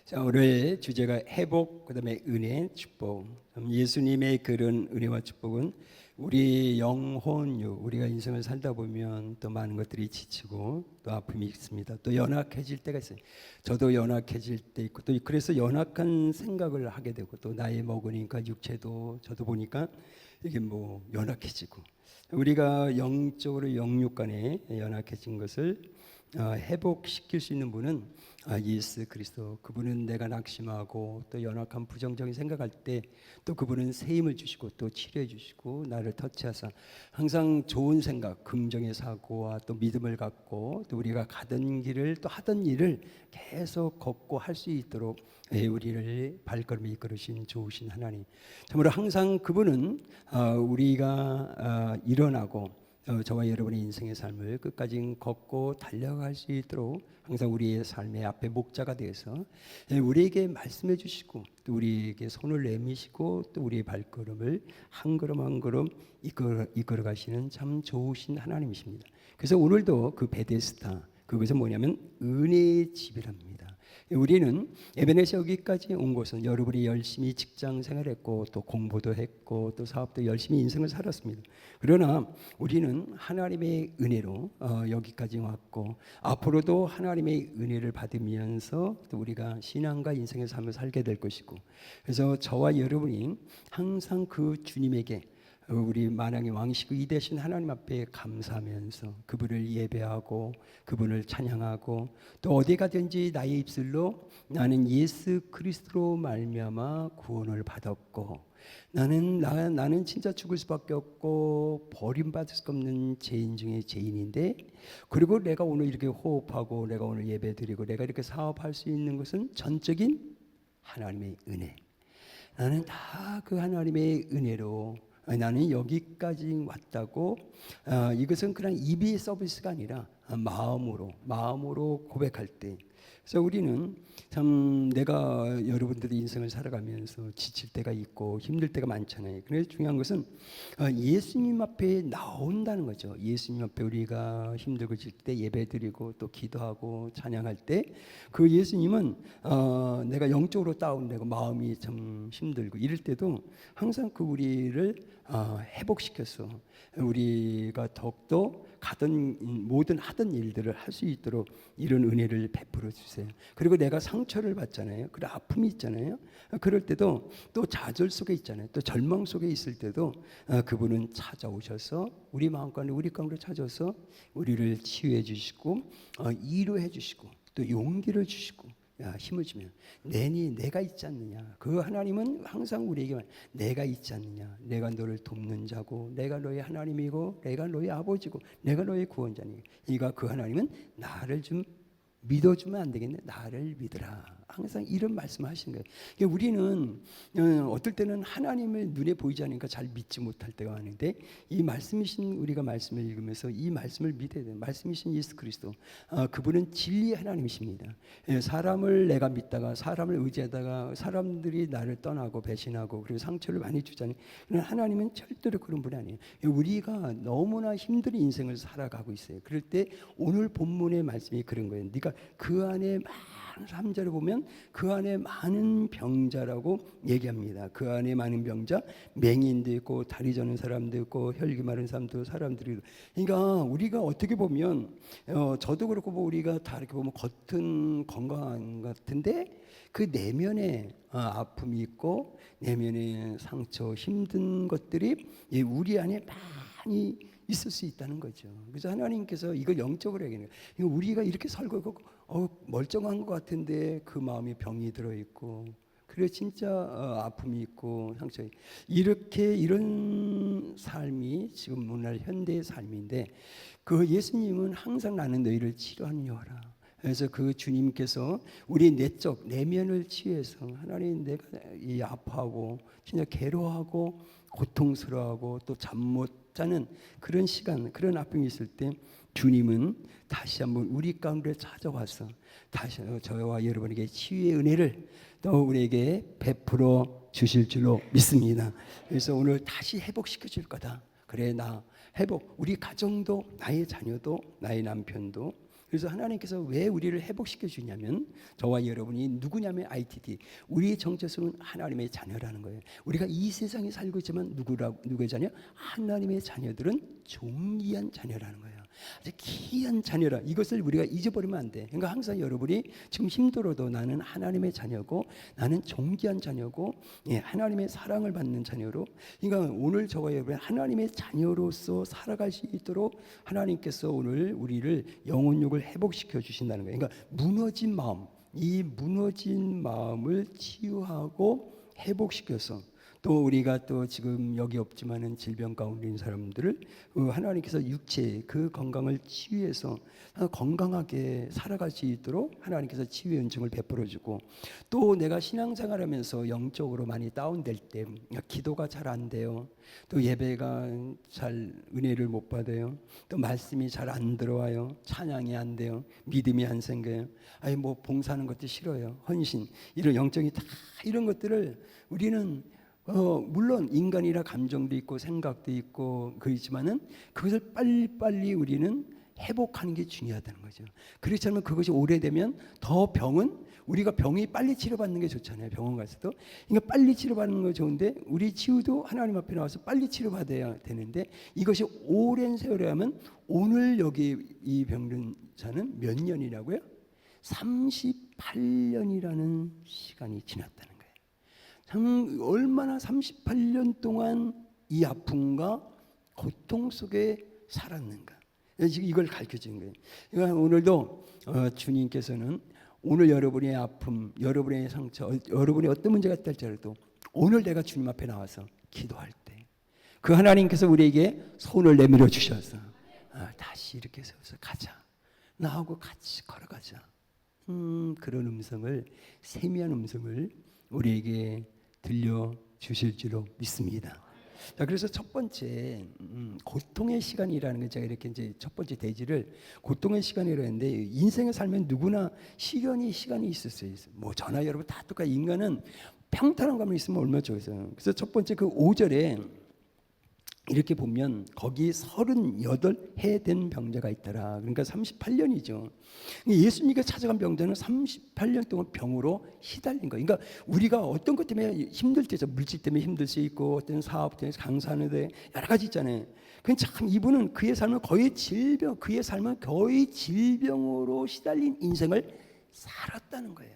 자, 오늘 주제가 회복, 그다음에 은혜, 축복. 예수님의 그런 은혜와 축복은 우리 영혼유, 우리가 인생을 살다 보면 또 많은 것들이 지치고 또 아픔이 있습니다. 또 연약해질 때가 있어요. 저도 연약해질 때 있고 또 그래서 연약한 생각을 하게 되고 또 나이 먹으니까 육체도 저도 보니까 이게 뭐 연약해지고 우리가 영적으로 영육 간에 연약해진 것을 회복시킬 수 있는 분은 예수 그리스도. 그분은 내가 낙심하고 또 연약한 부정적인 생각할 때 또 그분은 새 힘을 주시고 또 치료해 주시고 나를 터치하사 항상 좋은 생각, 긍정의 사고와 또 믿음을 갖고 또 우리가 가던 길을 또 하던 일을 계속 걷고 할 수 있도록 우리를 발걸음을 이끌으신 좋으신 하나님. 참으로 항상 그분은 우리가 일어나고 저와 여러분의 인생의 삶을 끝까지 걷고 달려갈 수 있도록 항상 우리의 삶의 앞에 목자가 되어서 우리에게 말씀해 주시고 또 우리에게 손을 내미시고 또 우리의 발걸음을 한 걸음 한 걸음 이끌어 가시는 참 좋으신 하나님이십니다. 그래서 오늘도 그 베데스다, 그것은 뭐냐면 은혜의 집이랍니다. 우리는 에베네서 여기까지 온 것은 여러분이 열심히 직장 생활했고 또 공부도 했고 또 사업도 열심히 인생을 살았습니다. 그러나 우리는 하나님의 은혜로 여기까지 왔고 앞으로도 하나님의 은혜를 받으면서 또 우리가 신앙과 인생의 삶을 살게 될 것이고, 그래서 저와 여러분이 항상 그 주님에게 우리 만왕의 왕이시고 이되신 하나님 앞에 감사하면서 그분을 예배하고 그분을 찬양하고 또 어디 가든지 나의 입술로 나는 예수 그리스도로 말미암아 구원을 받았고 나는 진짜 죽을 수밖에 없고 버림받을 수 없는 죄인 중에 죄인인데, 그리고 내가 오늘 이렇게 호흡하고 내가 오늘 예배드리고 내가 이렇게 사업할 수 있는 것은 전적인 하나님의 은혜. 나는 다 그 하나님의 은혜로 나는 여기까지 왔다고, 이것은 그냥 입의 서비스가 아니라 마음으로 고백할 때. 그래서 우리는 참 내가 여러분들의 인생을 살아가면서 지칠 때가 있고 힘들 때가 많잖아요. 그래서 중요한 것은 예수님 앞에 나온다는 거죠. 예수님 앞에 우리가 힘들고 질 때 예배드리고 또 기도하고 찬양할 때 그 예수님은 내가 영적으로 다운되고 마음이 참 힘들고 이럴 때도 항상 그 우리를 회복시켜서 우리가 더욱더 모든 하던 일들을 할 수 있도록 이런 은혜를 베풀어 주세요. 그리고 내가 상처를 받잖아요. 그리고 아픔이 있잖아요. 그럴 때도 또 좌절 속에 있잖아요. 또 절망 속에 있을 때도 그분은 찾아오셔서 우리 마음 가운데 우리 가운데 찾아서 우리를 치유해 주시고 위로해 주시고 또 용기를 주시고 힘을 주면 내가 있지 않느냐. 그 하나님은 항상 우리에게 내가 있지 않느냐. 내가 너를 돕는 자고 내가 너의 하나님이고 내가 너의 아버지고 내가 너의 구원자니. 그러니까 그 하나님은 나를 좀 믿어주면 안 되겠네. 나를 믿으라. 항상 이런 말씀하시는 거예요. 우리는 어떨 때는 하나님을 눈에 보이지 않으니까 잘 믿지 못할 때가 많은데 이 말씀이신 우리가 말씀을 읽으면서 이 말씀을 믿어야 돼요. 말씀이신 예수 그리스도, 그분은 진리의 하나님이십니다. 사람을 내가 믿다가 사람을 의지하다가 사람들이 나를 떠나고 배신하고 그리고 상처를 많이 주잖아요. 그러나 하나님은 절대로 그런 분이 아니에요. 우리가 너무나 힘든 인생을 살아가고 있어요. 그럴 때 오늘 본문의 말씀이 그런 거예요. 네가 그 안에 많은 3절을 보면 그 안에 많은 병자라고 얘기합니다. 그 안에 많은 병자, 맹인도 있고 다리 저는 사람도 있고 혈기 마른 사람들이. 그러니까 우리가 어떻게 보면 저도 그렇고 뭐 우리가 다 이렇게 보면 겉은 건강한 것 같은데 그 내면에 아픔이 있고 내면에 상처, 힘든 것들이 우리 안에 많이 있을 수 있다는 거죠. 그래서 하나님께서 이걸 영적으로 얘기해요. 우리가 이렇게 살고 있고 멀쩡한 것 같은데 그 마음에 병이 들어있고 그래 진짜 아픔이 있고 상처, 이렇게 이런 삶이 지금 오늘 현대의 삶인데 그 예수님은 항상 나는 너희를 치료하는 여호라. 그래서 그 주님께서 우리 내적 내면을 치유해서 하나님 내가 이 아파하고 진짜 괴로워하고 고통스러워하고 또 잠 못 자는 그런 시간, 그런 아픔이 있을 때 주님은 다시 한번 우리 가운데 찾아와서 다시 저와 여러분에게 치유의 은혜를 또 우리에게 베풀어 주실 줄로 믿습니다. 그래서 오늘 다시 회복시켜 줄 거다. 그래 나 회복, 우리 가정도 나의 자녀도 나의 남편도 그래서 하나님께서 왜 우리를 회복시켜 주냐면 저와 여러분이 누구냐면 ITD, 우리의 정체성은 하나님의 자녀라는 거예요. 우리가 이 세상에 살고 있지만 누구의 자녀? 하나님의 자녀들은 존귀한 자녀라는 거예요. 아주 귀한 자녀라. 이것을 우리가 잊어버리면 안 돼. 그러니까 항상 여러분이 지금 힘들어도 나는 하나님의 자녀고, 나는 존귀한 자녀고, 하나님의 사랑을 받는 자녀로, 그러니까 오늘 저와 여러분 하나님의 자녀로서 살아갈 수 있도록 하나님께서 오늘 우리를 영혼육을 회복시켜 주신다는 거예요. 그러니까 무너진 마음, 이 무너진 마음을 치유하고 회복시켜서, 또 우리가 또 지금 여기 없지만은 질병 가운데 있는 사람들을 하나님께서 육체 그 건강을 치유해서 건강하게 살아갈 수 있도록 하나님께서 치유의 은총을 베풀어주고, 또 내가 신앙생활하면서 영적으로 많이 다운될 때 기도가 잘 안 돼요. 또 예배가 잘 은혜를 못 받아요. 또 말씀이 잘 안 들어와요. 찬양이 안 돼요. 믿음이 안 생겨요. 아니 뭐 봉사하는 것도 싫어요. 헌신 이런 영적인 다 이런 것들을 우리는 물론 인간이라 감정도 있고 생각도 있고 그렇지만은 그것을 빨리빨리 우리는 회복하는 게 중요하다는 거죠. 그렇지 않으면 그것이 오래되면 더 병은, 우리가 병이 빨리 치료받는 게 좋잖아요. 병원 가서도. 그러니까 빨리 치료받는 거 좋은데 우리 치유도 하나님 앞에 나와서 빨리 치료받아야 되는데, 이것이 오랜 세월에 하면 오늘 여기 이 병든자는 몇 년이라고요? 38년이라는 시간이 지났다는 거예요. 얼마나 38년 동안 이 아픔과 고통 속에 살았는가. 지금 이걸 가르쳐 주는 거예요. 그러니까 오늘도 주님께서는 오늘 여러분의 아픔, 여러분의 상처, 여러분의 어떤 문제가 있다 할지라도 오늘 내가 주님 앞에 나와서 기도할 때 그 하나님께서 우리에게 손을 내밀어 주셔서 다시 이렇게 서서 가자. 나하고 같이 걸어가자. 그런 음성을, 세미한 음성을 우리에게 들려주실 줄로 믿습니다. 자, 그래서 첫 번째 고통의 시간이라는 게, 제가 이렇게 이제 첫 번째 대지를 고통의 시간이라고 했는데, 인생을 살면 누구나 시간이 있었어요. 뭐 저나 여러분 다 똑같이 인간은 평탄한 감이 있으면 얼마나 좋겠어요. 그래서 첫 번째 그 5절에 이렇게 보면 거기 38해 된 병자가 있더라. 그러니까 38년이죠. 예수님께 찾아간 병자는 38년 동안 병으로 시달린 거예요. 그러니까 우리가 어떤 것 때문에 힘들 때죠. 물질 때문에 힘들 수 있고, 어떤 사업 때문에 강사하는데 여러 가지 있잖아요. 근데 참 이분은 그의 삶은 거의 질병으로 시달린 인생을 살았다는 거예요.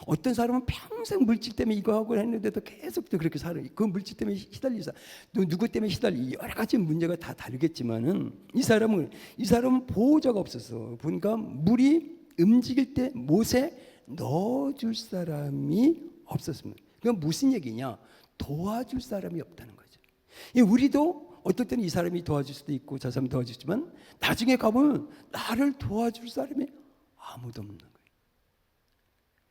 어떤 사람은 평생 물질 때문에 이거 하고 했는데도 계속 또 그렇게 살아요. 그 물질 때문에 시달리사, 또 누구 때문에 시달리, 여러 가지 문제가 다 다르겠지만은 이 사람은 보호자가 없어서 보니까 물이 움직일 때 못에 넣어줄 사람이 없었습니다. 그건 무슨 얘기냐? 도와줄 사람이 없다는 거죠. 우리도 어떨 때는 이 사람이 도와줄 수도 있고 저 사람이 도와주지만 나중에 가보면 나를 도와줄 사람이 아무도 없는 거예요.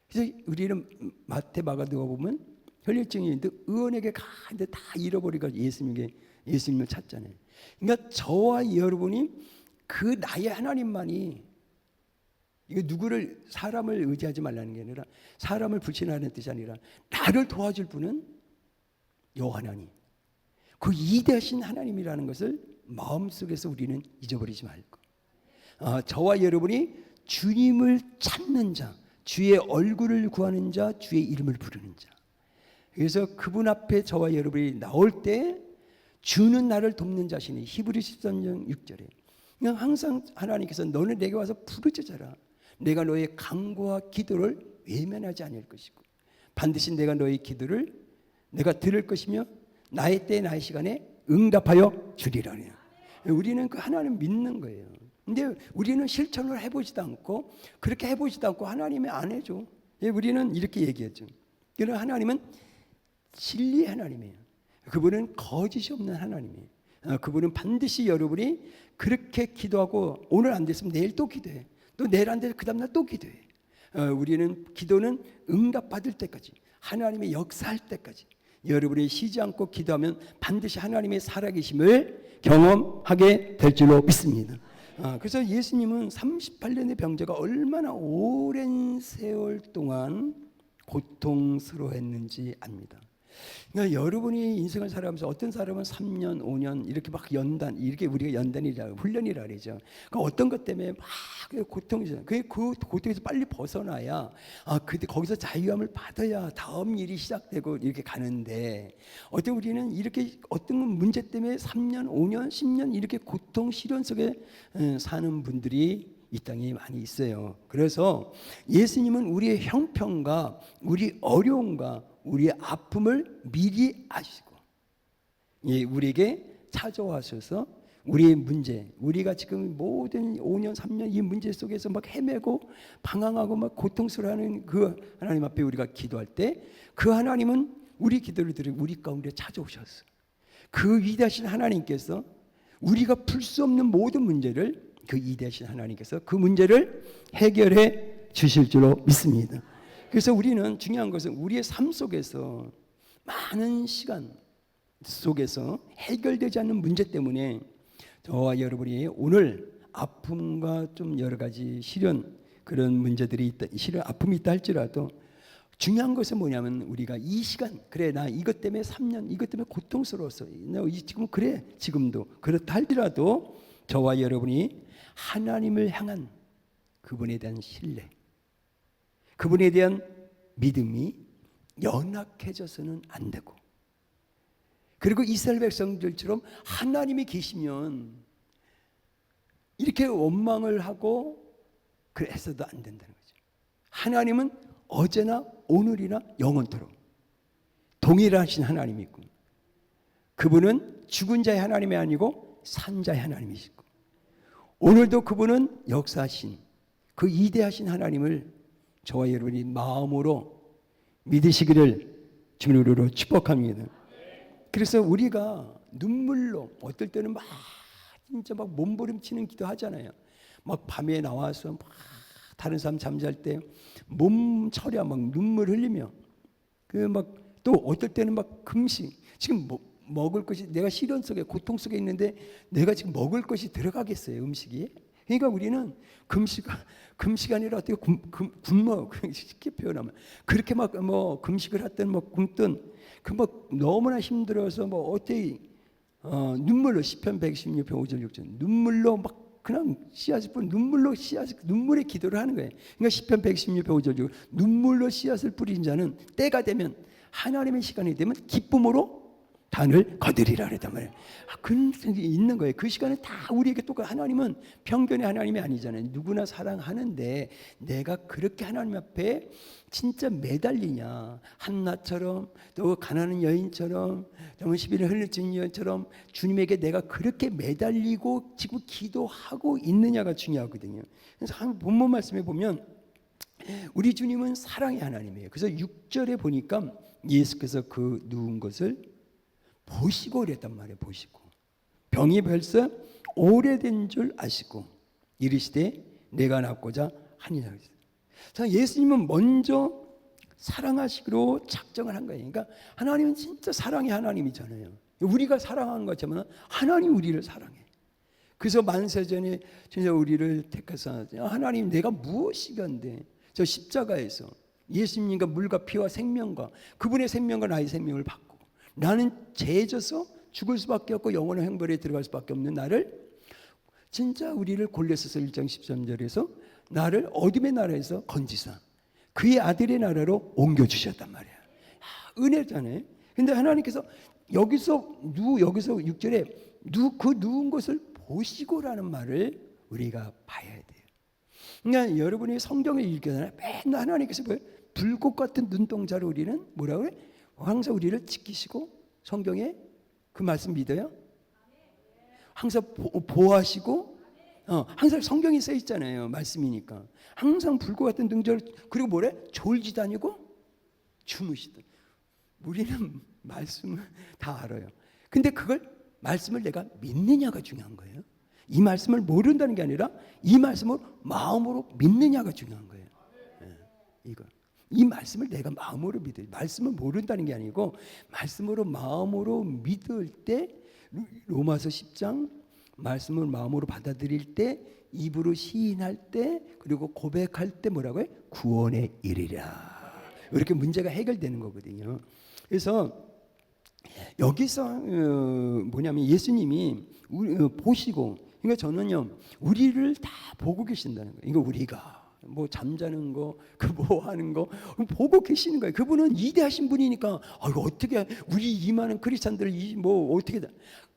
그래서 우리는 마태, 마가복음 보면 혈혈증이 있는데 의원에게 가는데 다 잃어버리고 예수님을 찾잖아요. 그러니까 저와 여러분이 그 나의 하나님만이, 이거 누구를, 사람을 의지하지 말라는 게 아니라, 사람을 불신하는 뜻이 아니라 나를 도와줄 분은 여호와 하나님, 그 위대하신 하나님이라는 것을 마음속에서 우리는 잊어버리지 말고, 저와 여러분이 주님을 찾는 자, 주의 얼굴을 구하는 자, 주의 이름을 부르는 자. 그래서 그분 앞에 저와 여러분이 나올 때 주는 나를 돕는 자신이, 히브리서 13장 6절에 그냥 항상 하나님께서 너는 내게 와서 부르짖어라. 내가 너의 간구와 기도를 외면하지 않을 것이고 반드시 내가 너의 기도를 내가 들을 것이며 나의 때 나의 시간에 응답하여 주리라. 우리는 그 하나님 믿는 거예요. 근데 우리는 실천을 해보지도 않고, 그렇게 해보지도 않고 하나님이 안 해줘. 우리는 이렇게 얘기하죠. 그러나 하나님은 진리의 하나님이에요. 그분은 거짓이 없는 하나님이에요. 그분은 반드시 여러분이 그렇게 기도하고 오늘 안 됐으면 내일 또 기도해. 또 내일 안 돼서 그 다음날 또 기도해. 우리는 기도는 응답받을 때까지, 하나님의 역사할 때까지 여러분이 쉬지 않고 기도하면 반드시 하나님의 살아계심을 경험하게 될 줄로 믿습니다. 그래서 예수님은 38년의 병자가 얼마나 오랜 세월 동안 고통스러워했는지 압니다. 그러니까 여러분이 인생을 살아가면서 어떤 사람은 3년, 5년 이렇게 막 연단, 이렇게 우리가 연단이라 훈련이라 그러죠. 그러니까 어떤 것 때문에 막 고통이죠. 그 고통에서 빨리 벗어나야 그때 거기서 자유함을 받아야 다음 일이 시작되고 이렇게 가는데 어때 우리는 이렇게 어떤 문제 때문에 3년, 5년, 10년 이렇게 고통 시련 속에 사는 분들이 이 땅에 많이 있어요. 그래서 예수님은 우리의 형편과 우리 어려움과 우리의 아픔을 미리 아시고 우리에게 찾아와셔서 우리의 문제, 우리가 지금 모든 5년, 3년 이 문제 속에서 막 헤매고 방황하고 막 고통스러워하는 그 하나님 앞에 우리가 기도할 때 그 하나님은 우리 기도를 들으고 우리 가운데 찾아오셨어요. 그 위대하신 하나님께서 우리가 풀 수 없는 모든 문제를 그 위대하신 하나님께서 그 문제를 해결해 주실 줄로 믿습니다. 그래서 우리는 중요한 것은 우리의 삶 속에서 많은 시간 속에서 해결되지 않는 문제 때문에 저와 여러분이 오늘 아픔과 좀 여러 가지 시련 그런 문제들이 있다, 시련 아픔이 있다 할지라도 중요한 것은 뭐냐면 우리가 이 시간 그래 나 이것 때문에 3년 이것 때문에 고통스러웠어 나 지금 그래 지금도 그렇다 할지라도 저와 여러분이 하나님을 향한 그분에 대한 신뢰 그분에 대한 믿음이 연약해져서는 안 되고 그리고 이스라엘 백성들처럼 하나님이 계시면 이렇게 원망을 하고 그래서도 안 된다는 거죠. 하나님은 어제나 오늘이나 영원토록 동일하신 하나님이고 그분은 죽은 자의 하나님이 아니고 산 자의 하나님이시고 오늘도 그분은 역사하신 그 위대하신 하나님을 저와 여러분이 마음으로 믿으시기를 주님으로 축복합니다. 그래서 우리가 눈물로 어떨 때는 막 진짜 막 몸부림치는 기도하잖아요. 막 밤에 나와서 막 다른 사람 잠잘 때 몸처려 막 눈물 흘리며 그 막 또 어떨 때는 막 금식 지금 먹을 것이 내가 시련 속에 고통 속에 있는데 내가 지금 먹을 것이 들어가겠어요 음식이. 그러니까 우리는 금식 아니라 어떻게 굶어 쉽게 표현하면 그렇게 막 뭐 금식을 하든 뭐 굶든 그 막 너무나 힘들어서 뭐 어떻게 눈물로 시편 116편 5절 6절 눈물로 막 그냥 씨앗을 뿌린 눈물로 씨앗 눈물의 기도를 하는 거예요. 그러니까 시편 116편 5절 6절 눈물로 씨앗을 뿌린 자는 때가 되면 하나님의 시간이 되면 기쁨으로 단을 거두리라 그랬단 말이에요. 그런 생각이 있는 거예요. 그 시간에 다 우리에게 똑같아요. 하나님은 편견의 하나님이 아니잖아요. 누구나 사랑하는데 내가 그렇게 하나님 앞에 진짜 매달리냐 한나처럼 또 가난한 여인처럼 정말 시비를 흘려진 여인처럼 주님에게 내가 그렇게 매달리고 지금 기도하고 있느냐가 중요하거든요. 그래서 한 본문 말씀에 보면 우리 주님은 사랑의 하나님이에요. 그래서 6절에 보니까 예수께서 그 누운 것을 보시고 이랬단 말이에요. 보시고 병이 벌써 오래된 줄 아시고 이르시되 내가 낫고자 하니라. 자, 예수님은 먼저 사랑하시기로 작정을 한 거예요. 그러니까 하나님은 진짜 사랑의 하나님이잖아요. 우리가 사랑하는 것처럼 하나님 우리를 사랑해. 그래서 만세전에 진짜 우리를 택해서 하나님 내가 무엇이건데 저 십자가에서 예수님과 물과 피와 생명과 그분의 생명과 나의 생명을 받고 나는 죄져서 죽을 수밖에 없고 영원한 형벌에 들어갈 수밖에 없는 나를 진짜 우리를 골레서서 1장 13절에서 나를 어둠의 나라에서 건지사 그의 아들의 나라로 옮겨주셨단 말이야. 은혜잖아요. 근데 하나님께서 여기서 6절에 그 누운 것을 보시고라는 말을 우리가 봐야 돼요. 그러니까 여러분이 성경을 읽잖아요. 맨날 하나님께서 불꽃 같은 눈동자로 우리는 뭐라고 해? 항상 우리를 지키시고 성경에 그 말씀 믿어요? 항상 보호하시고 항상 성경에 써 있잖아요. 말씀이니까. 항상 불꽃 같은 등절 그리고 뭐래? 졸지도 아니고 주무시다. 우리는 말씀을 다 알아요. 근데 그걸 말씀을 내가 믿느냐가 중요한 거예요. 이 말씀을 모른다는 게 아니라 이 말씀을 마음으로 믿느냐가 중요한 거예요. 이거. 이 말씀을 내가 마음으로 믿어요. 말씀을 모른다는 게 아니고 말씀으로 마음으로 믿을 때 로마서 10장 말씀을 마음으로 받아들일 때 입으로 시인할 때 그리고 고백할 때 뭐라고 해? 구원에 이르리라. 이렇게 문제가 해결되는 거거든요. 그래서 여기서 뭐냐면 예수님이 보시고, 그러니까 저는요 우리를 다 보고 계신다는 거예요. 이거 우리가 뭐 잠자는 거, 그 뭐 하는 거 보고 계시는 거예요. 그분은 이대하신 분이니까 이거 어떻게 우리 이 많은 크리스찬들 뭐 어떻게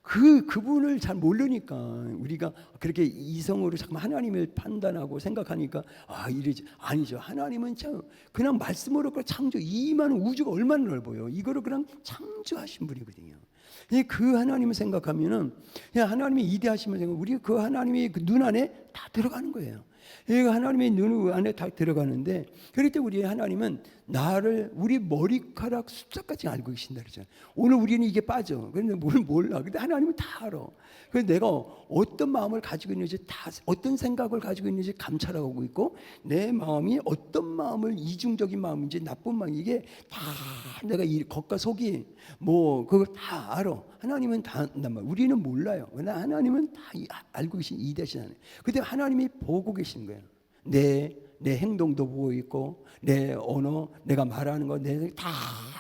그분을 잘 모르니까 우리가 그렇게 이성으로 자꾸 하나님을 판단하고 생각하니까 이러지. 아니죠. 하나님은 참 그냥 말씀으로 창조, 이 많은 우주가 얼마나 넓어요. 이거를 그냥 창조하신 분이거든요. 그 하나님을 생각하면은 그냥 하나님이 이대하심을 생각, 우리가 그 하나님의 그 눈 안에 다 들어가는 거예요. 하나님의 눈 안에 다 들어가는데, 그럴 때 우리 하나님은 나를 우리 머리카락 숫자까지 알고 계신다 그러잖아요. 오늘 우리는 이게 빠져. 그런데 뭘 몰라. 근데 하나님은 다 알아. 그래서 내가 어떤 마음을 가지고 있는지, 다 어떤 생각을 가지고 있는지 감찰하고 있고, 내 마음이 어떤 마음을, 이중적인 마음인지 나쁜 마음, 이게 다 내가 이 겉과 속이 뭐 그걸 다 알아. 하나님은 다 안단 말이에요. 우리는 몰라요. 그러나 하나님은 다 알고 계신 이대신 하나님. 근데 하나님이 보고 계신 거예요. 내 행동도 보고 있고, 내 언어, 내가 말하는 거, 다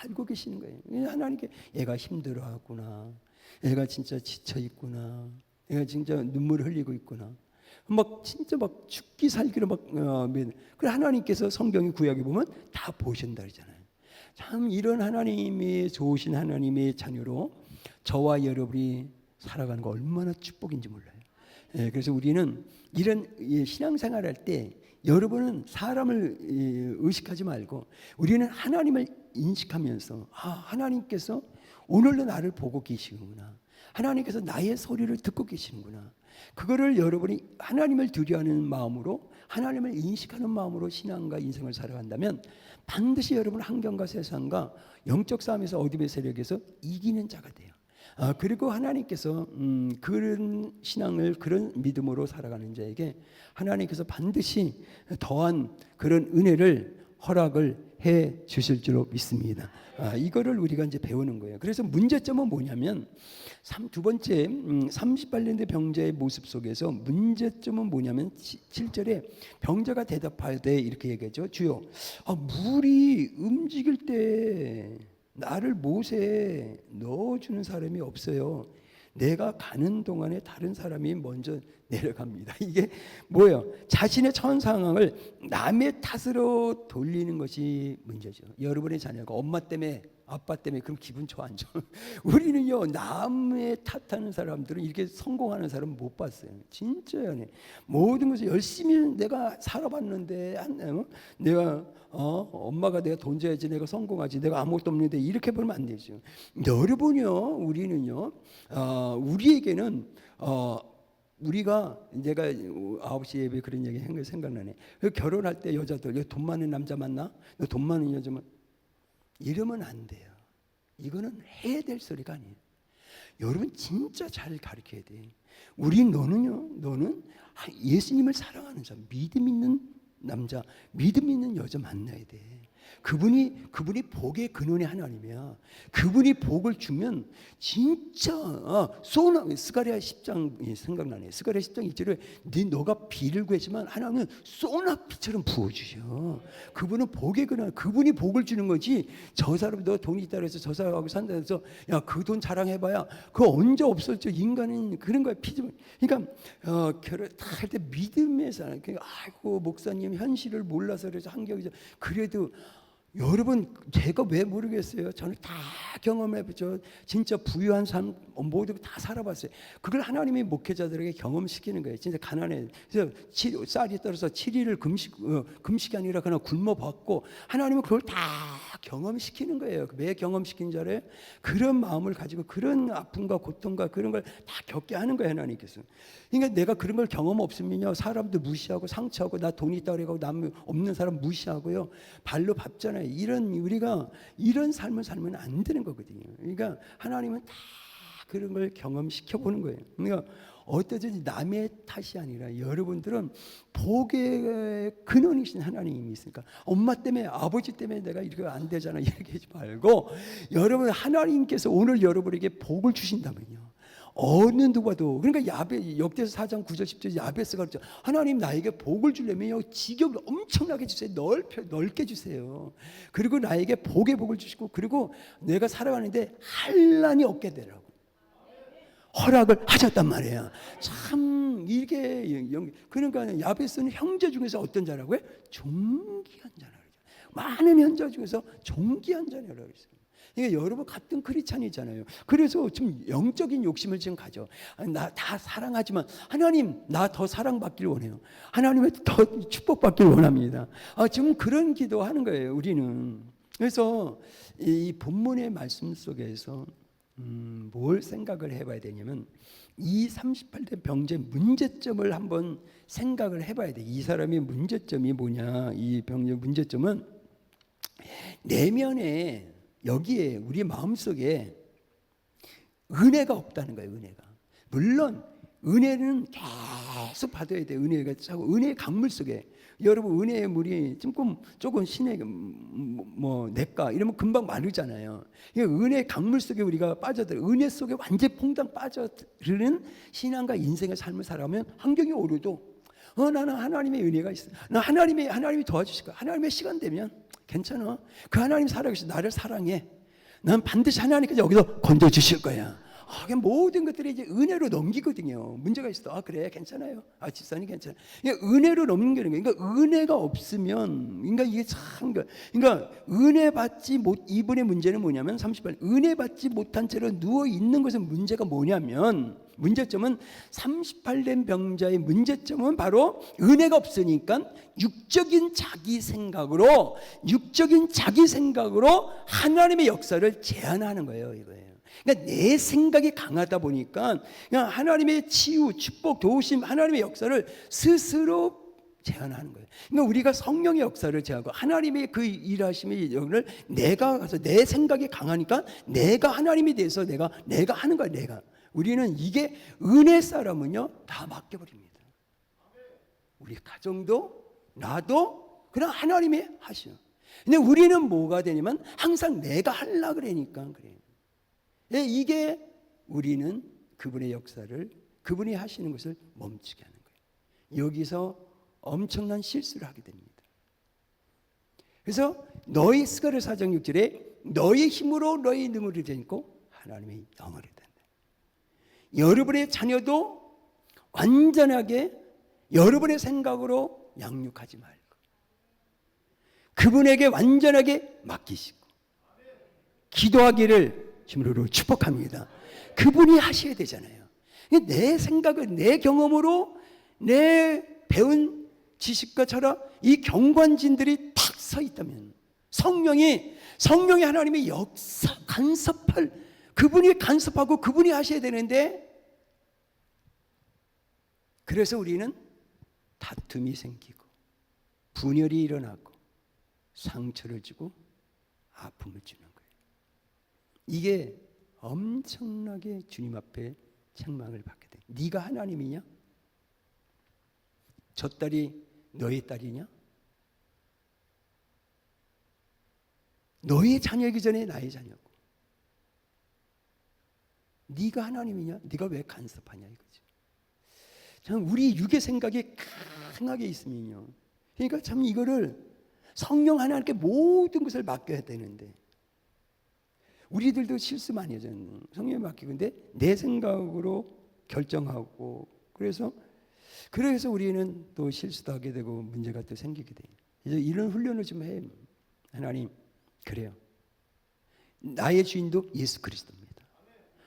알고 계시는 거예요. 하나님께 얘가 힘들어하구나, 얘가 진짜 지쳐 있구나, 얘가 진짜 눈물 흘리고 있구나, 막 진짜 막 죽기 살기로 막 그래 하나님께서 성경의 구약에 보면 다 보신다 그러잖아요. 참 이런 하나님이 좋으신 하나님의 자녀로 저와 여러분이 살아가는 거 얼마나 축복인지 몰라요. 그래서 우리는 이런 신앙생활할 때 여러분은 사람을 의식하지 말고 우리는 하나님을 인식하면서 하나님께서 오늘도 나를 보고 계시구나, 하나님께서 나의 소리를 듣고 계시는구나, 그거를 여러분이 하나님을 두려워하는 마음으로, 하나님을 인식하는 마음으로 신앙과 인생을 살아간다면 반드시 여러분 환경과 세상과 영적 싸움에서 어둠의 세력에서 이기는 자가 돼요. 그리고 하나님께서 그런 신앙을, 그런 믿음으로 살아가는 자에게 하나님께서 반드시 더한 그런 은혜를 허락을 해 주실 줄로 믿습니다. 이거를 우리가 이제 배우는 거예요. 그래서 문제점은 뭐냐면 두 번째 38년대 병자의 모습 속에서 문제점은 뭐냐면 7절에 병자가 대답하되 이렇게 얘기하죠. 주여, 물이 움직일 때 나를 못에 넣어주는 사람이 없어요. 내가 가는 동안에 다른 사람이 먼저 내려갑니다. 이게 뭐예요? 자신의 처한 상황을 남의 탓으로 돌리는 것이 문제죠. 여러분의 자녀가 엄마 때문에, 아빠 때문에 그럼 기분 좋아 안 좋아? 우리는요 남의 탓하는 사람들은 이렇게 성공하는 사람 못 봤어요. 진짜요. 모든 것을 열심히 내가 살아봤는데 내가 엄마가 내가 돈 줘야지 내가 성공하지, 내가 아무것도 없는데 이렇게 보면 안 되죠. 여러분요, 우리는요, 우리에게는 우리가 내가 9시 예배 그런 얘기 한 거 생각나네. 결혼할 때 여자들 돈 많은 남자 만나? 너 돈 많은 여자 만나? 이러면 안 돼요. 이거는 해야 될 소리가 아니에요. 여러분 진짜 잘 가르쳐야 돼. 너는 예수님을 사랑하는 사람, 믿음 있는 남자, 믿음 있는 여자 만나야 돼. 그분이 복의 근원의 하나님이야. 그분이 복을 주면 진짜 스가랴 10장 생각나네. 스가랴 10장 2절에 너가 비를 구했지만 하나님은 소낙비처럼 부어주셔. 그분은 복의 근원, 그분이 복을 주는 거지. 저 사람 너 돈이 있다 그래서 저 사람하고 산다 해서 야 그 돈 자랑해봐야 그거 언제 없어져. 인간은 그런 거야. 그러니까 결혼 할 때 믿음에서 아이고 목사님 현실을 몰라서 그래서 한경이죠. 그래도 여러분 제가 왜 모르겠어요. 저는 다 경험해봤죠. 진짜 부유한 삶 모두 다 살아봤어요. 그걸 하나님이 목회자들에게 경험시키는 거예요. 진짜 가난해. 그래서 쌀이 떨어서 7일을 금식이 아니라 그냥 굶어봤고 하나님은 그걸 다 경험시키는 거예요. 왜 경험시킨 자를 그런 마음을 가지고 그런 아픔과 고통과 그런 걸 다 겪게 하는 거예요. 하나님께서. 그러니까 내가 그런 걸 경험 없으면요 사람들 무시하고 상처하고 나 돈 있다 그래고 남 없는 사람 무시하고요 발로 밟잖아요. 우리가 이런 삶을 살면 안 되는 거거든요. 그러니까 하나님은 다 그런 걸 경험시켜 보는 거예요. 그러니까 어떠든지 남의 탓이 아니라 여러분들은 복의 근원이신 하나님이 있으니까 엄마 때문에 아버지 때문에 내가 이렇게 안 되잖아 이렇게 하지 말고 여러분 하나님께서 오늘 여러분에게 복을 주신다면요 어느 누구도. 그러니까 역대서 4장 9절 10절 야베스가 그랬죠. 하나님 나에게 복을 주려면요 지경을 엄청나게 주세요. 넓게 주세요. 그리고 나에게 복의 복을 주시고, 그리고 내가 살아가는데 한란이 없게 되라고 허락을 하셨단 말이에요. 참 이게 그러니까 야베스는 형제 중에서 어떤 자라고요? 존귀한 자라고. 많은 형제 중에서 존귀한 자라고 그랬어요. 그러니까 여러분 같은 크리스찬이잖아요. 그래서 좀 영적인 욕심을 지금 가져. 나 다 사랑하지만 하나님 나 더 사랑받길 원해요. 하나님의 더 축복받길 원합니다. 지금 그런 기도하는 거예요, 우리는. 그래서 이 본문의 말씀 속에서 뭘 생각을 해봐야 되냐면 이 38대 병자의 문제점을 한번 생각을 해봐야 돼. 이 사람의 문제점이 뭐냐? 이 병자의 문제점은 내면에 여기에 우리 마음속에 은혜가 없다는 거예요. 은혜가. 물론 은혜는 계속 받아야 돼. 은혜가 자꾸 은혜의 강물 속에 여러분 은혜의 물이 조금 신의 내가 이러면 금방 마르잖아요. 은혜의 강물 속에 우리가 빠져들어 은혜 속에 완전 퐁당 빠져들는 신앙과 인생의 삶을 살아가면 환경이 오르도 나는 하나님의 은혜가 있어. 나 하나님이 도와주실 거야. 하나님의 시간 되면 괜찮아. 그 하나님 살아계셔. 나를 사랑해. 난 반드시 하나님께서 여기서 건져주실 거야. 모든 것들이 이제 은혜로 넘기거든요. 문제가 있어. 그래, 괜찮아요. 집사님 괜찮아. 은혜로 넘기는 거예요. 그러니까 은혜가 없으면, 그러니까 이게 참, 그러니까 은혜 받지 못, 이분의 문제는 뭐냐면 38, 은혜 받지 못한 채로 누워 있는 것은 문제가 뭐냐면, 문제점은 38된 병자의 문제점은 바로 은혜가 없으니까 육적인 자기 생각으로 하나님의 역사를 제한하는 거예요. 이거예요. 그러니까 내 생각이 강하다 보니까 그냥 하나님의 치유, 축복, 도우심, 하나님의 역사를 스스로 제한하는 거예요. 그러니까 우리가 성령의 역사를 제하고 하나님의 그 일하심의 영을 내가 가서 내 생각이 강하니까 내가 하나님에 대해서 내가 하는 거야. 내가. 우리는 이게 은혜 사람은요 다 맡겨버립니다. 우리 가정도 나도 그냥 하나님이 하시오. 근데 우리는 뭐가 되냐면 항상 내가 하려고 그러니까 그래요. 이게 우리는 그분의 역사를 그분이 하시는 것을 멈추게 하는 거예요. 여기서 엄청난 실수를 하게 됩니다. 그래서 너희 스가랴 4장 6절에 너희 힘으로 너희 능력을 되고 하나님의 영으로 된다. 여러분의 자녀도 완전하게 여러분의 생각으로 양육하지 말고 그분에게 완전하게 맡기시고 기도하기를 주님으로 축복합니다. 그분이 하셔야 되잖아요. 내 생각을 내 경험으로 내 배운 지식과 철학 이 경관진들이 탁 서 있다면 성령이 하나님의 역사 간섭할 그분이 간섭하고 그분이 하셔야 되는데 그래서 우리는 다툼이 생기고 분열이 일어나고 상처를 주고 아픔을 주는 거예요. 이게 엄청나게 주님 앞에 책망을 받게 돼. 네가 하나님이냐? 저 딸이 너의 딸이냐? 너의 자녀이기 전에 나의 자녀고. 네가 하나님이냐? 네가 왜 간섭하냐 이거지. 참 우리 육의 생각이 강하게 있으면요. 그러니까 참 이거를 성령 하나님께 모든 것을 맡겨야 되는데 우리들도 실수 많이 하잖아요. 성령에 맡기고 근데 내 생각으로 결정하고 그래서 우리는 또 실수도 하게 되고 문제가 또 생기게 돼요. 이제 이런 훈련을 좀 해. 하나님 그래요. 나의 주인도 예수 그리스도입니다.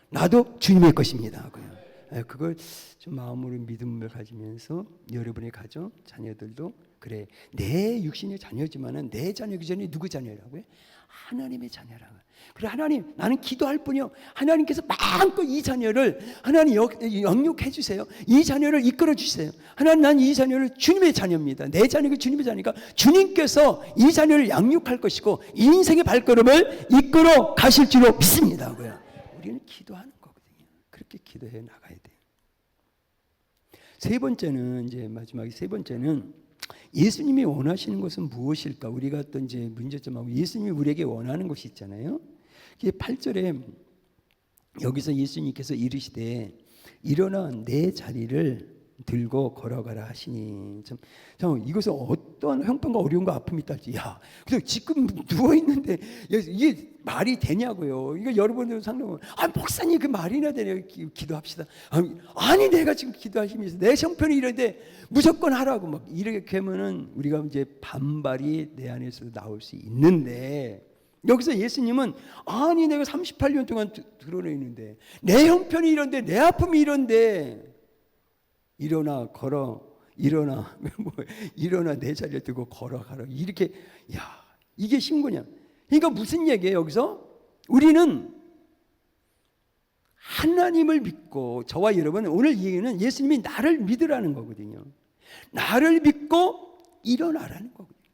나도 주님의 것입니다. 그걸 좀 마음으로 믿음을 가지면서 여러분의 가정, 자녀들도 그래 내 육신의 자녀지만은 내 자녀기 전에 누구 자녀라고요? 하나님의 자녀라고. 그래 하나님 나는 기도할 뿐이요. 하나님께서 마음껏 이 자녀를 하나님 영육해 주세요. 이 자녀를 이끌어 주세요. 하나님 난 이 자녀를 주님의 자녀입니다. 내 자녀가 주님의 자녀니까 주님께서 이 자녀를 양육할 것이고 이 인생의 발걸음을 이끌어 가실 줄로 믿습니다. 우리는 기도하는 거거든요. 그렇게 기도해 나가야 돼요. 세 번째는 이제 마지막에 세 번째는 예수님이 원하시는 것은 무엇일까? 우리가 또 이제 문제점하고 예수님이 우리에게 원하는 것이 있잖아요. 이게 8절에 여기서 예수님께서 이르시되 일어나 내 자리를 들고 걸어가라 하시니 참 이것은 어떤 형편과 어려움과 아픔이 딸지 근데 지금 누워 있는데 이게 말이 되냐고요. 이거 여러분들 상담하면 목사님 그 말이나 되냐 기도합시다. 아니 내가 지금 기도할 힘이 있어. 내 형편이 이런데 무조건 하라고 막 이렇게 하면은 우리가 이제 반발이 내 안에서 나올 수 있는데 여기서 예수님은 아니 내가 38년 동안 드러내 있는데 내 형편이 이런데 내 아픔이 이런데 일어나 걸어 일어나 일어나 내 자리를 들고 걸어가라 이렇게 이게 신고냐. 그러니까 무슨 얘기예요? 여기서 우리는 하나님을 믿고 저와 여러분 오늘 얘기는 예수님이 나를 믿으라는 거거든요. 나를 믿고 일어나라는 거거든요.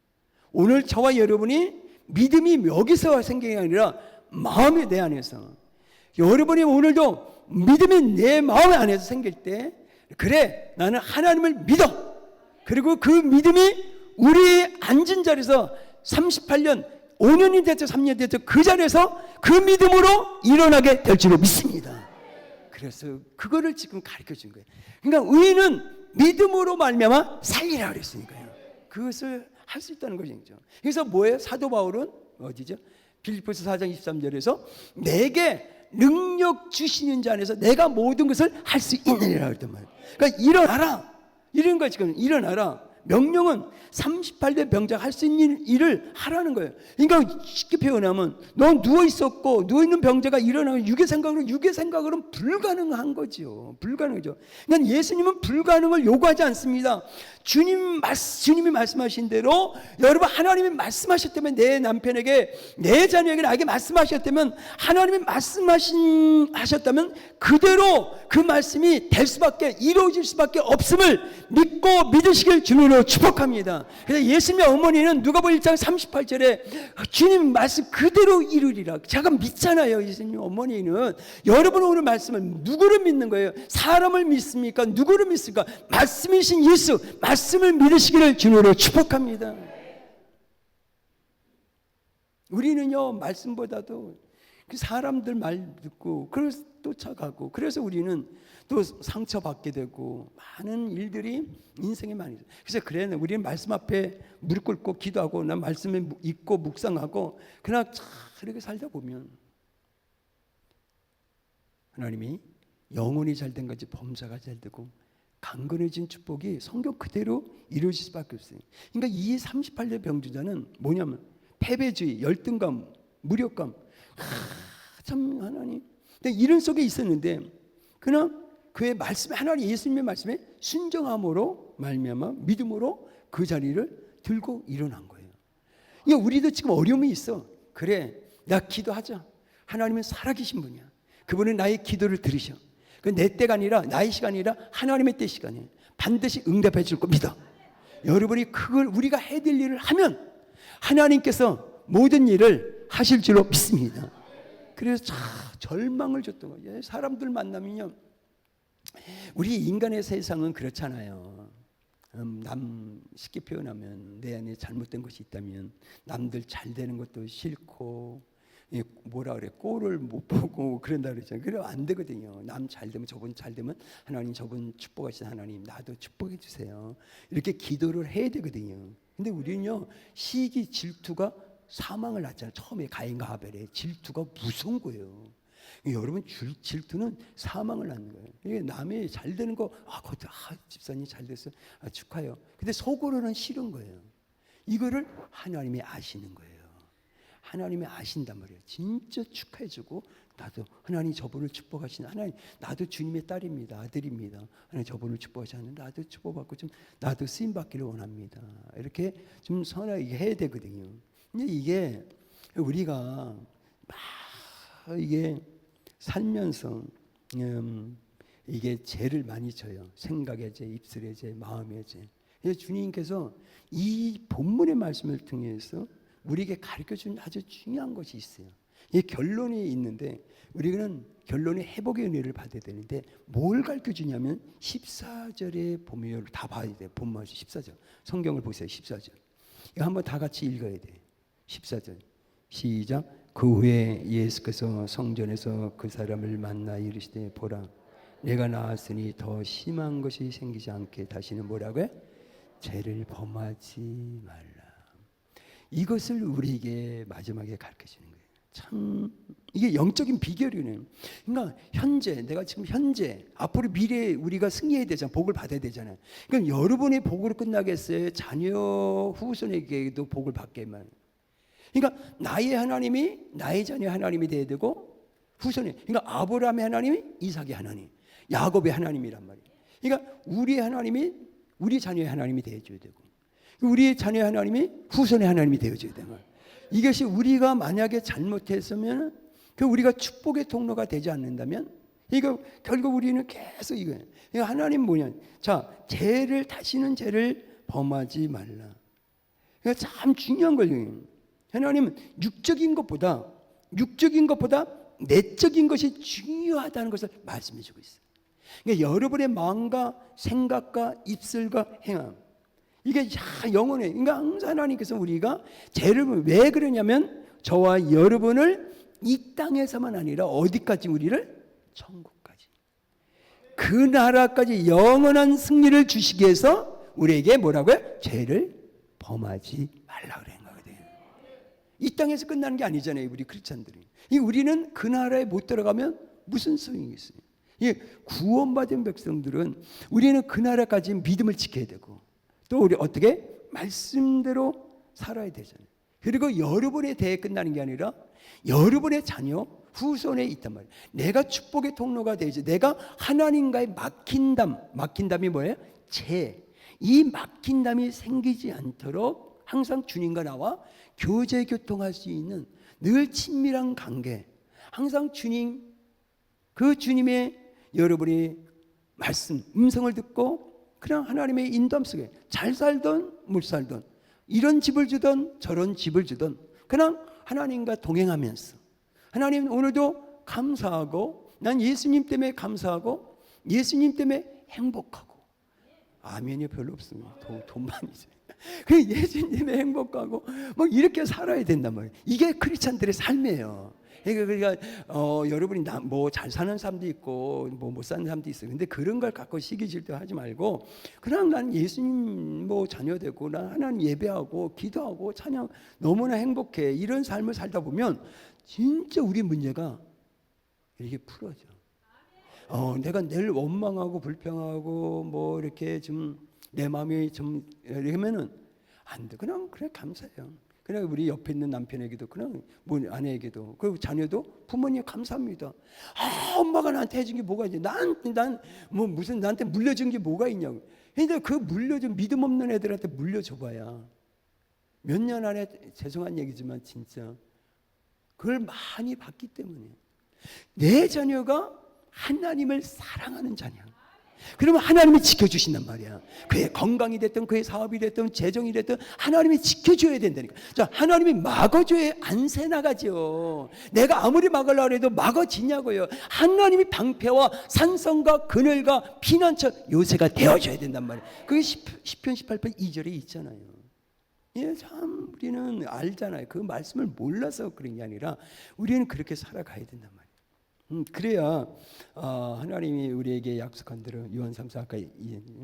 오늘 저와 여러분이 믿음이 여기서 생기는 게 아니라 마음이 내 안에서 여러분이 오늘도 믿음이 내 마음 안에서 생길 때 그래 나는 하나님을 믿어. 그리고 그 믿음이 우리 앉은 자리에서 38년 5년이 됐죠 3년이 됐죠 그 자리에서 그 믿음으로 일어나게 될 줄로 믿습니다. 그래서 그거를 지금 가르쳐 준 거예요. 그러니까 의인은 믿음으로 말미암아 살리라 그랬으니까요. 그것을 할 수 있다는 것이죠. 그래서 뭐예요? 사도 바울은 어디죠? 빌립보서 4장 23절에서 내게 능력 주시는 자 안에서 내가 모든 것을 할 수 있느니라 그랬단 말이에요. 그러니까 일어나라 이런 거예요. 지금 일어나라. 명령은 38대 병자가 할 수 있는 일을 하라는 거예요. 그러니까 쉽게 표현하면 너 누워 있었고 누워 있는 병자가 일어나면 육의 생각으로는 불가능한 거죠. 불가능하죠. 그러니까 예수님은 불가능을 요구하지 않습니다. 주님이 말씀하신 대로 여러분 하나님이 말씀하셨다면 내 남편에게 내 자녀에게 나에게 말씀하셨다면 하나님이 말씀하셨다면 그대로 그 말씀이 될 수밖에 이루어질 수밖에 없음을 믿고 믿으시길 주님으로 축복합니다. 그래서 예수님의 어머니는 누가복음 1장 38절에 주님 말씀 그대로 이루리라. 제가 믿잖아요. 예수님 어머니는 여러분 오늘 말씀을 누구를 믿는 거예요? 사람을 믿습니까? 누구를 믿습니까? 말씀이신 예수 말씀을 믿으시기를 주님으로 축복합니다. 우리는요 말씀보다도 그 사람들 말 듣고 그래서 쫓아가고 그래서 우리는 또 상처받게 되고 많은 일들이 인생에 많이 있어요. 그래서 그래 우리는 말씀 앞에 무릎 꿇고 기도하고 난 말씀에 읽고 묵상하고 그냥 이렇게 살다 보면 하나님이 영혼이 잘된 건지 범사가 잘되고 강건해진 축복이 성경 그대로 이루어질 수밖에 없어요. 그러니까 이 38대 병주자는 뭐냐면 패배주의, 열등감, 무력감 참 하나님 근데 이런 속에 있었는데 그냥 그의 말씀에 하나님 예수님의 말씀에 순종함으로 말미암아 믿음으로 그 자리를 들고 일어난 거예요. 그러니까 우리도 지금 어려움이 있어. 그래 나 기도하자. 하나님은 살아계신 분이야. 그분은 나의 기도를 들으셔. 그 내 때가 아니라 나의 시간이 아니라 하나님의 때 시간이에요. 반드시 응답해 줄 겁니다. 여러분이 그걸 우리가 해야 될 일을 하면 하나님께서 모든 일을 하실 줄로 믿습니다. 그래서 절망을 줬던 거예요. 사람들 만나면요 우리 인간의 세상은 그렇잖아요. 쉽게 표현하면 내 안에 잘못된 것이 있다면 남들 잘 되는 것도 싫고 뭐라 그래 꼴을 못 보고 그런다 그랬잖아요. 그래 안 되거든요. 남 잘 되면 저분 잘 되면 하나님 저분 축복하신 하나님 나도 축복해 주세요. 이렇게 기도를 해야 되거든요. 근데 우리는요 시기 질투가 사망을 낳잖아요. 처음에 가인과 하벨의 질투가 무서운 거예요. 여러분 질투는 사망을 낳는 거예요. 이게 남이 잘 되는 거 집사님 잘 됐어 축하해요. 근데 속으로는 싫은 거예요. 이거를 하나님이 아시는 거예요. 하나님이 아신단 말이에요. 진짜 축하해주고 나도 하나님 저분을 축복하시는 하나님 나도 주님의 딸입니다. 아들입니다. 하나님 저분을 축복하시는 나도 축복받고 좀 나도 쓰임 받기를 원합니다. 이렇게 좀 선하게 해야 되거든요. 근데 이게 우리가 막 이게 살면서 이게 죄를 많이 져요. 생각의 죄, 입술의 죄, 마음의 죄. 주님께서 이 본문의 말씀을 통해서 우리에게 가르쳐준 아주 중요한 것이 있어요. 이 결론이 있는데 우리는 결론의 회복의 은혜를 받아야 되는데 뭘 가르쳐주냐면 14절에 보면 다 봐야 돼요. 본문 14절 성경을 보세요. 14절 이거 한번 다 같이 읽어야 돼요. 14절 시작 그 후에 예수께서 성전에서 그 사람을 만나 이르시되 보라 내가 나았으니 더 심한 것이 생기지 않게 다시는 뭐라고요? 죄를 범하지 말라. 이것을 우리에게 마지막에 가르쳐주는 거예요. 참 이게 영적인 비결이네요. 그러니까 현재 내가 지금 현재 앞으로 미래에 우리가 승리해야 되잖아요. 복을 받아야 되잖아요. 그러니까 여러분의 복으로 끝나겠어요? 자녀 후손에게도 복을 받게만. 그러니까 나의 하나님이 나의 자녀 하나님이 돼야 되고 후손이 그러니까 아브라함의 하나님이 이삭의 하나님, 야곱의 하나님이란 말이에요. 그러니까 우리 하나님이 우리 자녀의 하나님이 되어줘야 되고 우리의 자녀의 하나님이 후손의 하나님이 되어줘야 되는 거예요. 이것이 우리가 만약에 잘못했으면 그 우리가 축복의 통로가 되지 않는다면 이거 결국 우리는 계속 이거예요. 그러니까 하나님 뭐냐? 자, 다시는 죄를 범하지 말라. 그러니까 참 중요한 거예요. 하나님은 육적인 것보다 내적인 것이 중요하다는 것을 말씀해 주고 있어요. 그러니까 여러분의 마음과 생각과 입술과 행함 이게 영원해. 그러니까 항상 하나님께서 우리가 죄를 왜 그러냐면 저와 여러분을 이 땅에서만 아니라 어디까지 우리를 천국까지 그 나라까지 영원한 승리를 주시기 위해서 우리에게 뭐라고요? 죄를 범하지 말라 그러는 거거든요. 이 땅에서 끝나는 게 아니잖아요. 우리 크리스찬들이. 우리는 그 나라에 못 들어가면 무슨 소용이 있어요? 구원받은 백성들은 우리는 그 나라까지 믿음을 지켜야 되고 또 우리 어떻게 말씀대로 살아야 되잖아요. 그리고 여러분의 대에 끝나는 게 아니라 여러분의 자녀 후손에 있단 말이에요. 내가 축복의 통로가 되지. 내가 하나님과의 막힌담이 뭐예요? 이 막힌담이 생기지 않도록 항상 주님과 나와 교제 교통할 수 있는 늘 친밀한 관계. 항상 그 주님의 여러분이 말씀, 음성을 듣고 그냥 하나님의 인도함 속에 잘 살던 못 살던 이런 집을 주던 저런 집을 주던 그냥 하나님과 동행하면서 하나님 오늘도 감사하고 난 예수님 때문에 감사하고 예수님 때문에 행복하고 아멘이 별로 없습니다. 돈만이죠. 그 예수님의 행복하고 뭐 이렇게 살아야 된단 말이에요. 이게 크리스찬들의 삶이에요. 그러니까 여러분이 뭐 잘 사는 사람도 있고 뭐 못 사는 사람도 있어요. 근데 그런 걸 갖고 시기 질투하지 말고 그냥 난 예수님 뭐 자녀 되고 난 하나님 예배하고 기도하고 찬양 너무나 행복해. 이런 삶을 살다 보면 진짜 우리 문제가 이렇게 풀어져. 내가 늘 원망하고 불평하고 뭐 이렇게 좀 내 마음이 좀 이러면은 안 돼. 그냥 그래 감사해요. 그냥 우리 옆에 있는 남편에게도 그냥 뭐 아내에게도 그리고 자녀도 부모님 감사합니다. 엄마가 나한테 해준 게 뭐가 있지? 난 뭐 무슨 나한테 물려준 게 뭐가 있냐고. 근데 그 물려준 믿음 없는 애들한테 물려줘봐야 몇 년 안에 죄송한 얘기지만 진짜 그걸 많이 받기 때문에 내 자녀가 하나님을 사랑하는 자녀. 그러면 하나님이 지켜주신단 말이야. 그의 건강이 됐든 그의 사업이 됐든 재정이 됐든 하나님이 지켜줘야 된다니까. 자, 하나님이 막아줘야 안 새나가죠. 내가 아무리 막으려고 해도 막아지냐고요. 하나님이 방패와 산성과 그늘과 피난처 요새가 되어줘야 된단 말이야. 그게 시편 18편 2절에 있잖아요. 참 우리는 알잖아요. 그 말씀을 몰라서 그런 게 아니라 우리는 그렇게 살아가야 된단 말이에요. 그래야 하나님이 우리에게 약속한 대로 요한 3서 아까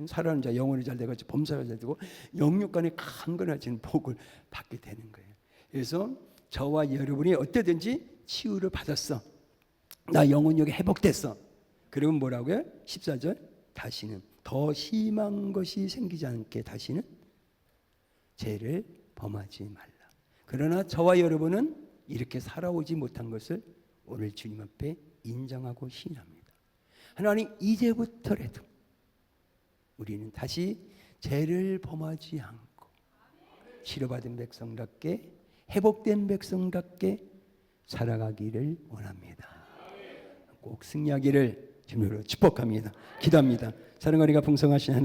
살아가는 자 영혼이 잘 되고 범사가 잘 되고 영육간에 강건해지는 복을 받게 되는 거예요. 그래서 저와 여러분이 어때든지 치유를 받았어. 나 영혼력이 회복됐어. 그러면 뭐라고요? 14절 다시는 더 심한 것이 생기지 않게 다시는 죄를 범하지 말라. 그러나 저와 여러분은 이렇게 살아오지 못한 것을 오늘 주님 앞에 인정하고 시인합니다. 하나님 이제부터라도 우리는 다시 죄를 범하지 않고 치료받은 백성답게 회복된 백성답게 살아가기를 원합니다. 꼭 승리하기를 주님으로 축복합니다. 기도합니다. 사랑하리가 풍성하신 하나님